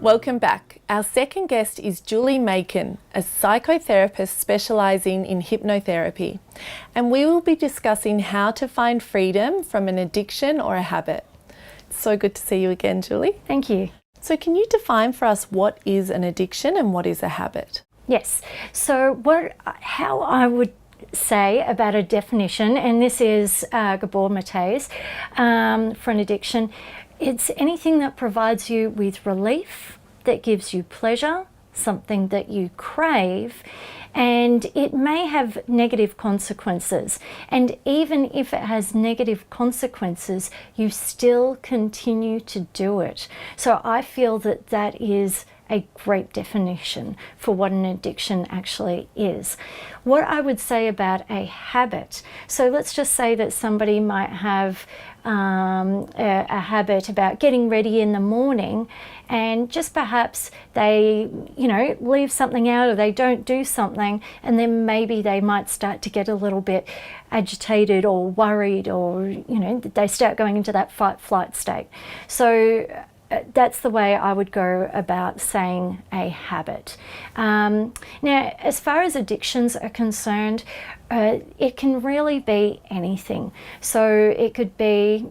Welcome back. Our second guest is Julie Makin, a psychotherapist specialising in hypnotherapy, and we will be discussing how to find freedom from an addiction or a habit. It's so good to see you again, Julie. Thank you. So can you define for us what is an addiction and what is a habit? Yes. So how I would say about a definition, and this is Gabor Mate's, for an addiction, it's anything that provides you with relief, that gives you pleasure, something that you crave, and it may have negative consequences. And even if it has negative consequences, you still continue to do it. So I feel that that is a great definition for what an addiction actually is. What I would say about a habit, so let's just say that somebody might have a habit about getting ready in the morning, and just perhaps they, leave something out or they don't do something, and then maybe they might start to get a little bit agitated or worried, or, they start going into that fight-flight state. So that's the way I would go about saying a habit. Now, as far as addictions are concerned, it can really be anything. So it could be,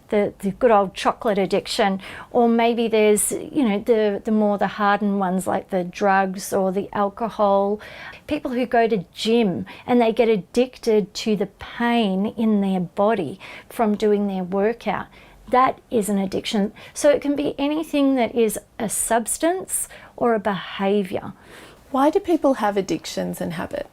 the good old chocolate addiction, or maybe there's, the more the hardened ones like the drugs or the alcohol. People who go to gym and they get addicted to the pain in their body from doing their workout. That is an addiction. So it can be anything that is a substance or a behaviour. Why do people have addictions and habits?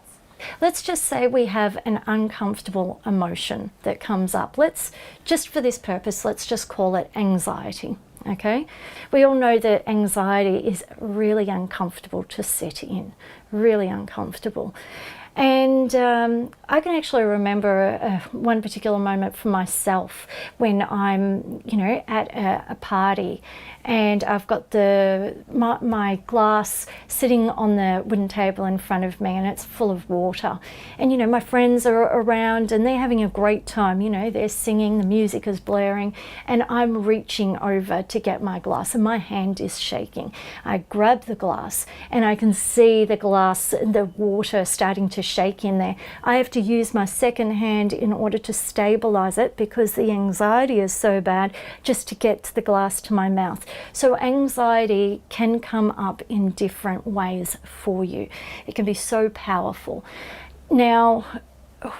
Let's just say we have an uncomfortable emotion that comes up. For this purpose, let's just call it anxiety, okay? We all know that anxiety is really uncomfortable to sit in, really uncomfortable. And I can actually remember one particular moment for myself when I'm, at a party, and I've got my glass sitting on the wooden table in front of me, and it's full of water. And, my friends are around and they're having a great time. They're singing, the music is blaring, and I'm reaching over to get my glass, and my hand is shaking. I grab the glass, and I can see the water starting to shake in there. I have to use my second hand in order to stabilize it, because the anxiety is so bad, just to get the glass to my mouth. So anxiety can come up in different ways for you. It can be so powerful. Now,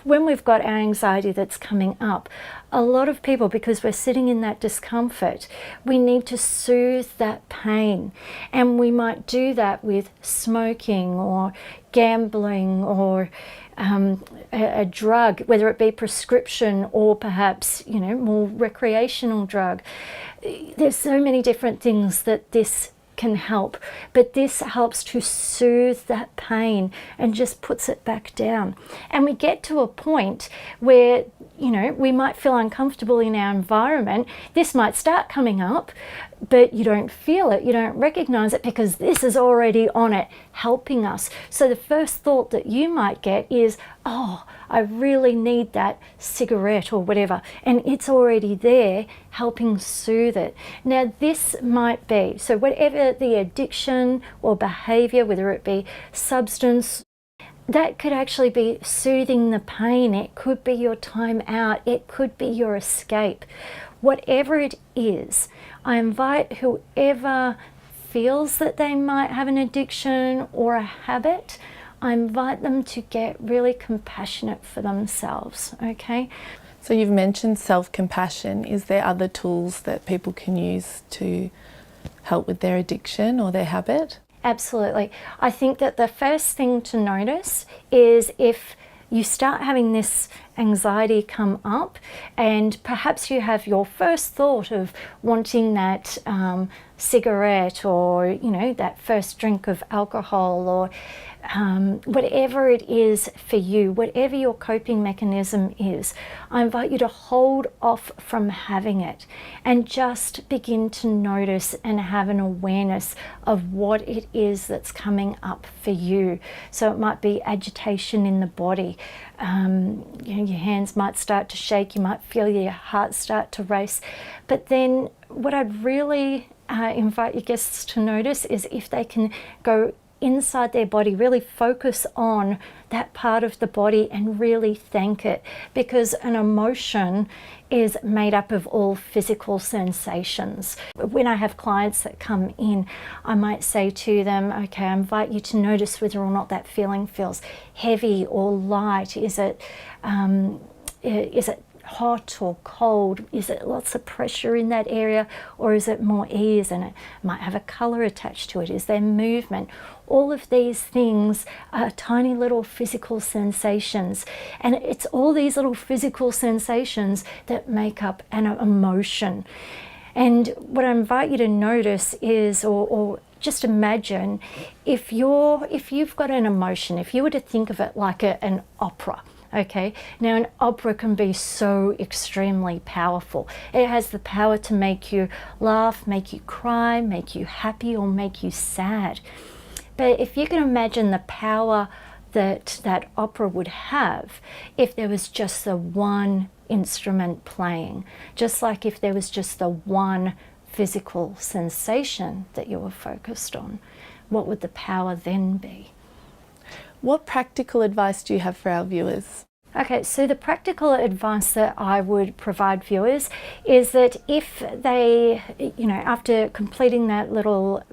when we've got our anxiety that's coming up, a lot of people, because we're sitting in that discomfort, we need to soothe that pain. And we might do that with smoking or gambling or a drug, whether it be prescription or perhaps, more recreational drug. There's so many different things that this can help, but this helps to soothe that pain and just puts it back down. And we get to a point where, we might feel uncomfortable in our environment. This might start coming up, but you don't feel it, you don't recognize it, because this is already on it, helping us. So the first thought that you might get is, oh, I really need that cigarette or whatever, and it's already there helping soothe it. Now this might be, so whatever the addiction or behavior, whether it be substance, that could actually be soothing the pain. It could be your time out, it could be your escape. Whatever it is, I invite whoever feels that they might have an addiction or a habit, I invite them to get really compassionate for themselves, okay? So you've mentioned self-compassion. Is there other tools that people can use to help with their addiction or their habit? Absolutely. I think that the first thing to notice is if you start having this anxiety come up, and perhaps you have your first thought of wanting that cigarette, or that first drink of alcohol, or whatever it is for you, whatever your coping mechanism is, I invite you to hold off from having it and just begin to notice and have an awareness of what it is that's coming up for you. So it might be agitation in the body. Your hands might start to shake, you might feel your heart start to race. But then what I'd really invite your guests to notice is if they can go inside their body, really focus on that part of the body and really thank it, because an emotion is made up of all physical sensations. When I have clients that come in, I might say to them, okay, I invite you to notice whether or not that feeling feels heavy or light. Is it hot or cold? Is it lots of pressure in that area, or is it more ease, and it might have a color attached to it? Is there movement? All of these things are tiny little physical sensations, and it's all these little physical sensations that make up an emotion. And what I invite you to notice is, or just imagine, if you've got an emotion, if you were to think of it like an opera. Okay, now an opera can be so extremely powerful. It has the power to make you laugh, make you cry, make you happy, or make you sad. But if you can imagine the power that that opera would have if there was just the one instrument playing, just like if there was just the one physical sensation that you were focused on, what would the power then be? What practical advice do you have for our viewers? Okay, so the practical advice that I would provide viewers is that if they, after completing that little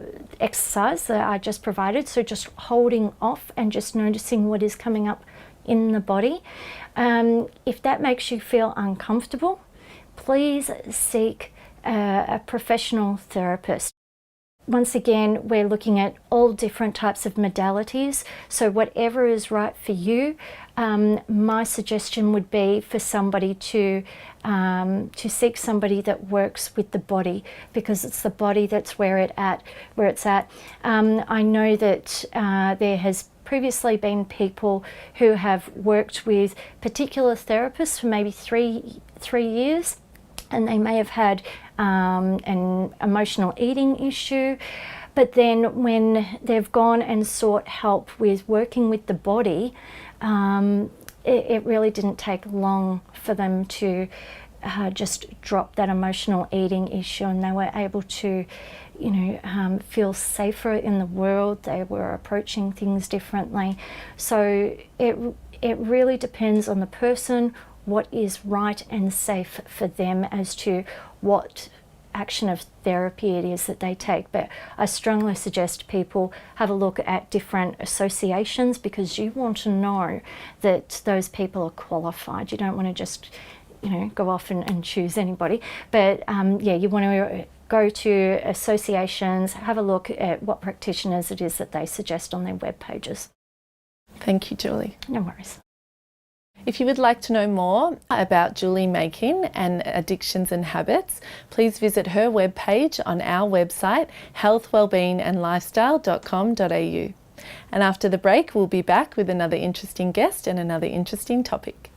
exercise that I just provided, so just holding off and just noticing what is coming up in the body, if that makes you feel uncomfortable, please seek a professional therapist. Once again, we're looking at all different types of modalities, so whatever is right for you. My suggestion would be for somebody to seek somebody that works with the body, because it's the body that's where it's at. I know that there has previously been people who have worked with particular therapists for maybe three years, and they may have had an emotional eating issue, but then when they've gone and sought help with working with the body, it really didn't take long for them to just drop that emotional eating issue, and they were able to feel safer in the world. They were approaching things differently. So it really depends on the person, what is right and safe for them as to what action of therapy it is that they take. But I strongly suggest people have a look at different associations, because you want to know that those people are qualified. You don't want to just go off and choose anybody, but you want to go to associations, have a look at what practitioners it is that they suggest on their web pages. Thank you, Julie. No worries. If you would like to know more about Julie Makin and addictions and habits, please visit her webpage on our website, healthwellbeingandlifestyle.com.au. And after the break, we'll be back with another interesting guest and another interesting topic.